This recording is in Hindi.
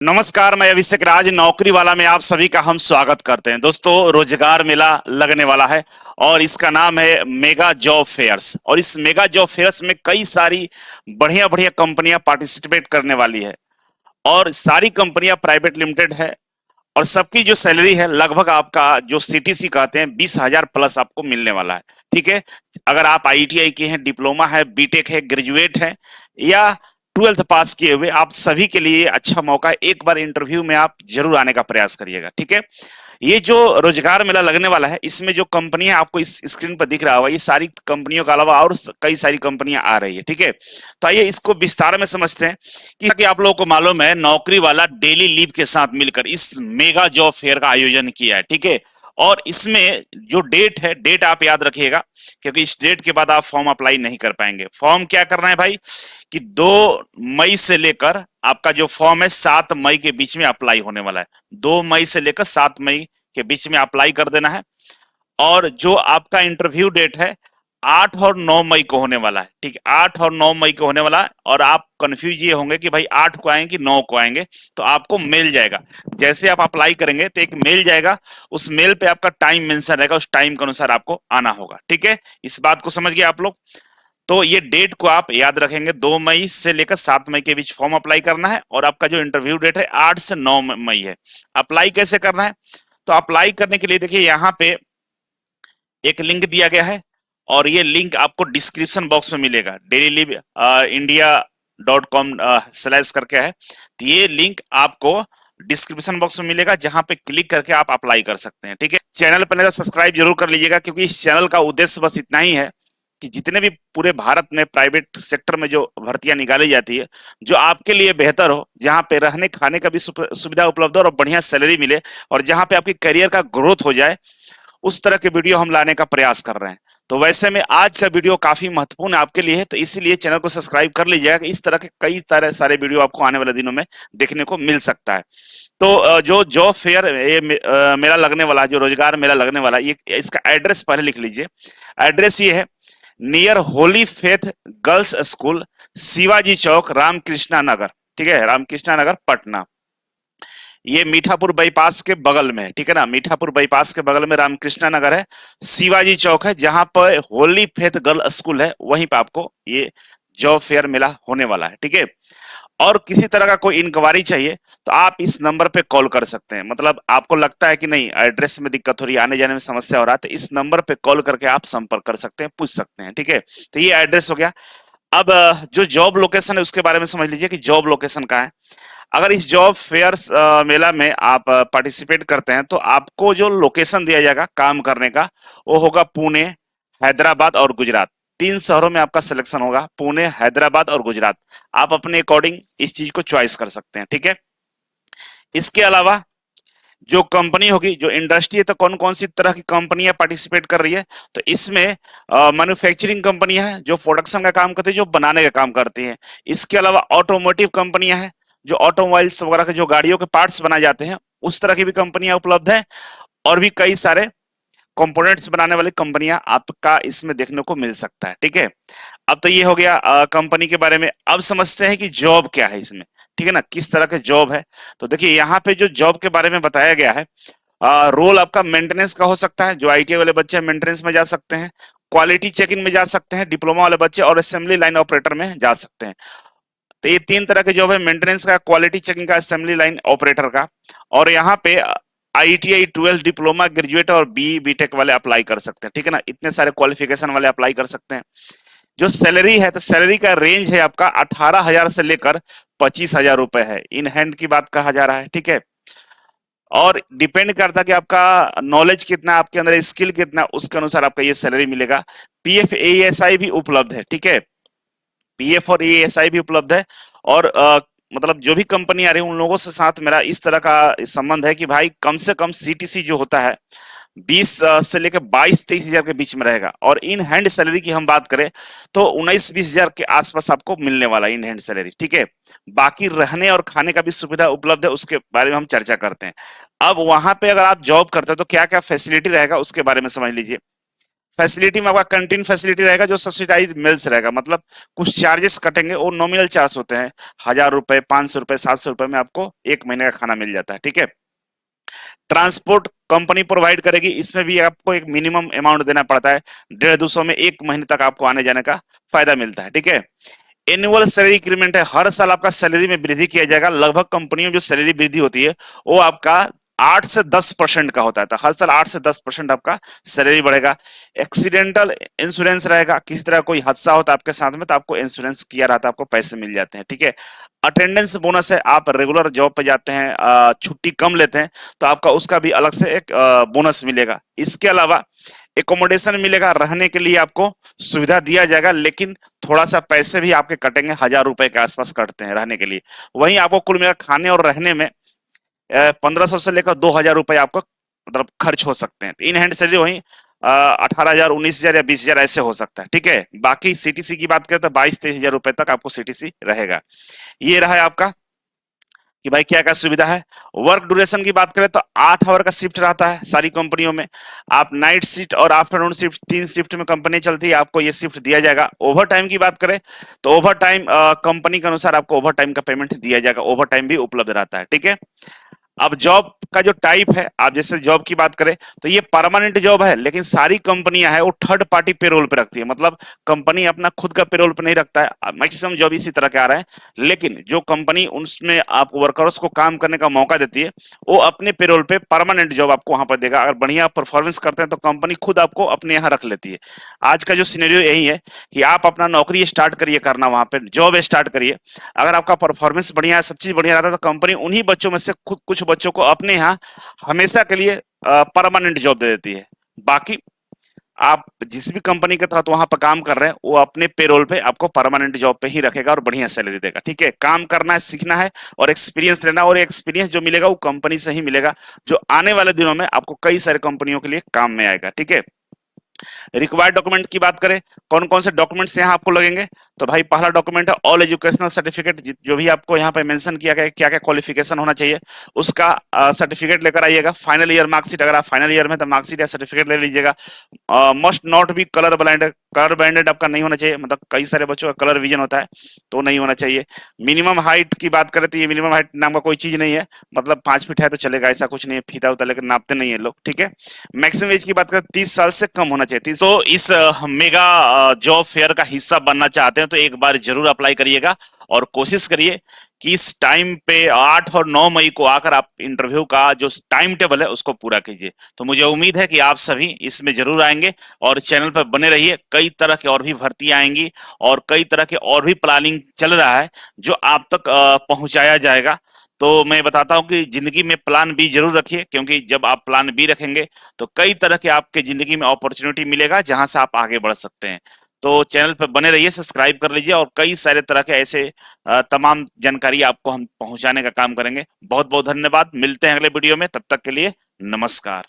नमस्कार, मैं अभिषेक राज नौकरी वाला में आप सभी का हम स्वागत करते हैं। दोस्तों, रोजगार मेला लगने वाला है और इसका नाम है मेगा जॉब फेयर्स। और इस मेगा जॉब फेयर्स में कई सारी बढ़िया बढ़िया कंपनियां पार्टिसिपेट करने वाली है और सारी कंपनियां प्राइवेट लिमिटेड है। और सबकी जो सैलरी है लगभग आपका जो सीटीसी कहते हैं 20,000 प्लस आपको मिलने वाला है। ठीक है, अगर आप आईटीआई के हैं, डिप्लोमा है, बीटेक है, ग्रेजुएट है या ट्वेल्थ पास किए हुए, आप सभी के लिए अच्छा मौका है। एक बार इंटरव्यू में आप जरूर आने का प्रयास करिएगा। ठीक है, ये जो रोजगार मेला लगने वाला है इसमें जो कंपनियां आपको इस स्क्रीन पर दिख रहा होगा, ये सारी कंपनियों के अलावा और कई सारी कंपनियां आ रही है। ठीक है, तो आइए इसको विस्तार में समझते हैं कि आप लोगों को मालूम है नौकरी वाला डेली लीव के साथ मिलकर इस मेगा जॉब फेयर का आयोजन किया है। ठीक है, और इसमें जो डेट है, डेट आप याद रखिएगा क्योंकि इस डेट के बाद आप फॉर्म अप्लाई नहीं कर पाएंगे। फॉर्म क्या करना है भाई कि 2 मई से लेकर आपका जो फॉर्म है 7 मई के बीच में अप्लाई होने वाला है। 2 मई से लेकर 7 मई के बीच में अप्लाई कर देना है। और जो आपका इंटरव्यू डेट है 8 और 9 मई को होने वाला है। ठीक है, 8 और 9 मई को होने वाला है। और आप कंफ्यूज ये होंगे कि भाई 8 को आएंगे कि 9 को आएंगे, तो आपको मेल जाएगा। जैसे आप अप्लाई करेंगे तो एक मेल जाएगा, उस मेल पे आपका टाइम मेंशन रहेगा, उस टाइम के अनुसार आपको आना होगा। ठीक है, इस बात को समझ गए आप लोग। तो ये डेट को आप याद रखेंगे, 2 मई से लेकर 7 मई के बीच फॉर्म अप्लाई करना है। और आपका जो इंटरव्यू डेट है 8 से 9 मई है। अप्लाई कैसे करना है? तो अप्लाई करने के लिए देखिए यहाँ पे एक लिंक दिया गया है और ये लिंक आपको डिस्क्रिप्शन बॉक्स में मिलेगा। dailylivindia.com स्लैश करके है, तो ये लिंक आपको डिस्क्रिप्शन बॉक्स में मिलेगा, जहां पे क्लिक करके आप अप्लाई कर सकते हैं। ठीक है, चैनल पर तो सब्सक्राइब जरूर कर लीजिएगा क्योंकि इस चैनल का उद्देश्य बस इतना ही है कि जितने भी पूरे भारत में प्राइवेट सेक्टर में जो भर्तियां निकाली जाती है, जो आपके लिए बेहतर हो, जहां पे रहने खाने का भी सुविधा उपलब्ध हो और बढ़िया सैलरी मिले और जहां पे आपकी करियर का ग्रोथ हो जाए, उस तरह के वीडियो हम लाने का प्रयास कर रहे हैं। तो वैसे में आज का वीडियो काफी महत्वपूर्ण आपके लिए है, तो इसीलिए चैनल को सब्सक्राइब कर लीजिएगा। इस तरह के कई तरह सारे वीडियो आपको आने वाले दिनों में देखने को मिल सकता है। तो जो जॉब फेयर ये मेला लगने वाला है, जो रोजगार मेला लगने वाला है, ये इसका एड्रेस पहले लिख लीजिए। एड्रेस ये है, near holy faith girls school, Shivaji Chowk, Ramakrishna Nagar. ठीक है, रामकृष्णा नगर, पटना। ये मीठापुर बाईपास के बगल में है। ठीक है ना, मीठापुर बाईपास के बगल में रामकृष्णा नगर है, शिवाजी चौक है, जहां पर होली फेथ गर्ल स्कूल है, वहीं पे आपको ये जॉब फेयर मेला होने वाला है। ठीक है, और किसी तरह का कोई इंक्वायरी चाहिए तो आप इस नंबर पे कॉल कर सकते हैं। मतलब आपको लगता है कि नहीं एड्रेस में दिक्कत हो रही है, आने जाने में समस्या हो रहा है, तो इस नंबर पे कॉल करके आप संपर्क कर सकते हैं, पूछ सकते हैं। ठीक है, तो ये एड्रेस हो गया। अब जो जॉब लोकेशन है उसके बारे में समझ लीजिए कि जॉब लोकेशन कहाँ है। अगर इस जॉब फेयर्स मेला में आप पार्टिसिपेट करते हैं तो आपको जो लोकेशन दिया जाएगा काम करने का, वो होगा पुणे, हैदराबाद और गुजरात। 3 शहरों में आपका सिलेक्शन होगा, पुणे, हैदराबाद और गुजरात। आप अपने अकॉर्डिंग इस चीज को चॉइस कर सकते हैं। ठीक है, इसके अलावा जो कंपनी होगी, जो इंडस्ट्री है, तो कौन कौन सी तरह की कंपनियां पार्टिसिपेट कर रही है? तो इसमें मैन्युफैक्चरिंग कंपनियां हैं जो प्रोडक्शन का काम करती है, जो बनाने का काम करती हैं। इसके अलावा ऑटोमोटिव कंपनियां हैं, जो ऑटोमोबाइल्स वगैरह के जो गाड़ियों के पार्ट्स बनाए जाते हैं, उस तरह की भी कंपनियां उपलब्ध हैं। और भी कई सारे कंपोनेंट्स बनाने वाली कंपनियां आपका इसमें देखने को मिल सकता है। ठीक है, अब तो ये हो गया कंपनी के बारे में। अब समझते हैं कि जॉब क्या है इसमें। ठीक है ना, किस तरह के जॉब है। तो देखिए यहाँ पे जो जॉब के बारे में बताया गया है, रोल आपका मेंटेनेंस का हो सकता है, जो आईटीआई वाले बच्चे मेंटेनेंस में जा सकते हैं, क्वालिटी चेकिंग में जा सकते हैं डिप्लोमा वाले बच्चे, और असेंबली लाइन ऑपरेटर में जा सकते हैं। तो ये 3 तरह के जॉब है, मेंटेनेंस का, क्वालिटी चेकिंग का, असेंबली लाइन ऑपरेटर का। और यहाँ पे आईटीआई, 12 डिप्लोमा, ग्रेजुएट और बी बीटेक वाले अप्लाई कर सकते हैं। ठीक है ना, इतने सारे क्वालिफिकेशन वाले अप्लाई कर सकते हैं। जो सैलरी है, तो सैलरी का रेंज है आपका 18,000 से लेकर 25,000 रुपए है। इन हैंड की बात कहा जा रहा है। ठीक है, और डिपेंड करता है कि आपका नॉलेज कितना, आपके अंदर स्किल कितना, उसके अनुसार आपका ये सैलरी मिलेगा। पीएफ एएसआई भी उपलब्ध है। ठीक है, पीएफ और एएसआई भी उपलब्ध है। और मतलब जो भी कंपनी आ रही है उन लोगों से साथ मेरा इस तरह का संबंध है कि भाई कम से कम सीटीसी जो होता है 20 से लेकर 22-23 हजार के बीच में रहेगा। और इन हैंड सैलरी की हम बात करें तो 19-20 हजार के आसपास आपको मिलने वाला इन हैंड सैलरी। ठीक है, बाकी रहने और खाने का भी सुविधा उपलब्ध है, उसके बारे में हम चर्चा करते हैं। अब वहां पे अगर आप जॉब करते हैं तो क्या क्या फैसिलिटी रहेगा उसके बारे में समझ लीजिए। फैसिलिटी में आपका कैंटीन फैसिलिटी रहेगा जो सब्सिडाइज मिल्स रहेगा, मतलब कुछ चार्जेस कटेंगे, वो नॉमिनल चार्ज होते हैं, 1000 रुपए, 500 रुपए, 700 रुपए में आपको एक महीने का खाना मिल जाता है। ठीक है। ट्रांसपोर्ट कंपनी प्रोवाइड करेगी, इसमें भी आपको एक मिनिमम अमाउंट देना पड़ता है, 150-200 में एक महीने तक आपको आने जाने का फायदा मिलता है। ठीक है। एनुअल सैलरी इंक्रीमेंट है, हर साल आपका सैलरी में वृद्धि किया जाएगा। लगभग कंपनियों में जो सैलरी वृद्धि होती है वो आपका 8 से 10% का होता है, तो हर साल 8 से 10% आपका सैलरी बढ़ेगा। एक्सीडेंटल इंश्योरेंस रहेगा, किसी तरह कोई हादसा होता है आपके साथ में तो आपको इंश्योरेंस किया रहता है, आपको पैसे मिल जाते हैं। ठीक है। अटेंडेंस बोनस है, आप रेगुलर जॉब पे जाते हैं, छुट्टी कम लेते हैं तो आपका उसका भी अलग से एक बोनस मिलेगा। इसके अलावा एकोमोडेशन मिलेगा, रहने के लिए आपको सुविधा दिया जाएगा, लेकिन थोड़ा सा पैसे भी आपके कटेंगे, 1000 रुपए के आसपास कटते हैं रहने के लिए। वहीं आपको कुल मिला खाने और रहने में 1500 से लेकर 2000 रुपए आपको मतलब खर्च हो सकते हैं। इन हैंड सैलरी वहीं 18,000, 19,000 या 20,000 ऐसे हो सकता है। ठीक है। बाकी सीटीसी की बात करें तो 22-23 हजार रुपए तक आपको सीटीसी रहेगा। ये रहा है आपका कि भाई क्या क्या सुविधा है। वर्क ड्यूरेशन की बात करें तो 8 आवर का शिफ्ट रहता है सारी कंपनियों में। आप नाइट शिफ्ट और आफ्टरनून शिफ्ट, 3 शिफ्ट में कंपनी चलती है, आपको ये शिफ्ट दिया जाएगा। ओवर टाइम की बात करें तो ओवर टाइम कंपनी के अनुसार आपको ओवर टाइम का पेमेंट दिया जाएगा, ओवर टाइम भी उपलब्ध रहता है। ठीक है। अब जॉब का जो टाइप है, आप जैसे जॉब की बात करें तो ये परमानेंट जॉब है, लेकिन सारी कंपनियां है वो थर्ड पार्टी पेरोल पे रखती है, मतलब कंपनी अपना खुद का पेरोल पे नहीं रखता है। मैक्सिमम जॉब इसी तरह के आ रहे हैं, लेकिन जो कंपनी उसमें आप वर्कर्स को काम करने का मौका देती है वो अपने पेरोल पे परमानेंट जॉब आपको वहां पर देगा। अगर बढ़िया परफॉर्मेंस करते हैं तो कंपनी खुद आपको अपने यहाँ रख लेती है। आज का जो सिनेरियो यही है कि आप अपना नौकरी स्टार्ट करिए करना, वहां पे जॉब स्टार्ट करिए। अगर आपका परफॉर्मेंस बढ़िया है, सब चीज बढ़िया रहता है, तो कंपनी उन्हीं बच्चों में से खुद कुछ बच्चों को अपने यहाँ हमेशा के लिए परमानेंट जॉब दे देती है। बाकी आप जिस भी कंपनी के तहत वहां पर काम कर रहे हैं वो अपने पेरोल पे आपको परमानेंट जॉब पे ही रखेगा और बढ़िया सैलरी देगा। ठीक है। काम करना है, सीखना है और एक्सपीरियंस लेना, और एक्सपीरियंस जो मिलेगा वो कंपनी से ही मिलेगा, जो आने वाले दिनों में आपको कई सारे कंपनियों के लिए काम में आएगा। ठीक है। रिक्वायर्ड डॉक्यूमेंट की बात करें, कौन कौन से डॉक्यूमेंट्स यहाँ आपको लगेंगे, तो भाई पहला डॉक्यूमेंट है ऑल एजुकेशनल सर्टिफिकेट, जो भी आपको यहाँ पे मेंशन किया गया है क्या क्या क्वालिफिकेशन होना चाहिए उसका सर्टिफिकेट लेकर आइएगा। फाइनल ईयर मार्कशीट, अगर आप फाइनल ईयर में तो मार्कशीट या सर्टिफिकेट ले लीजिएगा। Must not be colour blind, colour blinded आपका नहीं होना चाहिए, मतलब कई सारे बच्चों का कलर विजन होता है तो नहीं होना चाहिए। मिनिमम हाइट की बात करें तो ये मिनिमम हाइट नाम का कोई चीज नहीं है, मतलब 5 फीट है तो चलेगा, ऐसा कुछ नहीं है, फीता उता लेकर नापते नहीं है लोग। ठीक है। मैक्सिमम एज की बात करें 30 साल से कम होना चाहिए। तो इस मेगा जॉब फेयर का हिस्सा बनना चाहते हैं तो एक बार जरूर अप्लाई करिएगा और कोशिश करिए कि इस टाइम पे 8 और 9 मई को आकर आप इंटरव्यू का जो टाइम टेबल है उसको पूरा कीजिए। तो मुझे उम्मीद है कि आप सभी इसमें जरूर आएंगे और चैनल पर बने रहिए। कई तरह की और भी भर्तियां आएंगी और कई तरह के और भी प्लानिंग चल रहा है जो आप तक पहुंचाया जाएगा। तो मैं बताता हूं कि जिंदगी में प्लान बी जरूर रखिए, क्योंकि जब आप प्लान बी रखेंगे तो कई तरह के आपके जिंदगी में अपॉर्चुनिटी मिलेगा जहां से आप आगे बढ़ सकते हैं। तो चैनल पर बने रहिए, सब्सक्राइब कर लीजिए और कई सारे तरह के ऐसे तमाम जानकारी आपको हम पहुंचाने का काम करेंगे। बहुत बहुत धन्यवाद, मिलते हैं अगले वीडियो में, तब तक के लिए नमस्कार।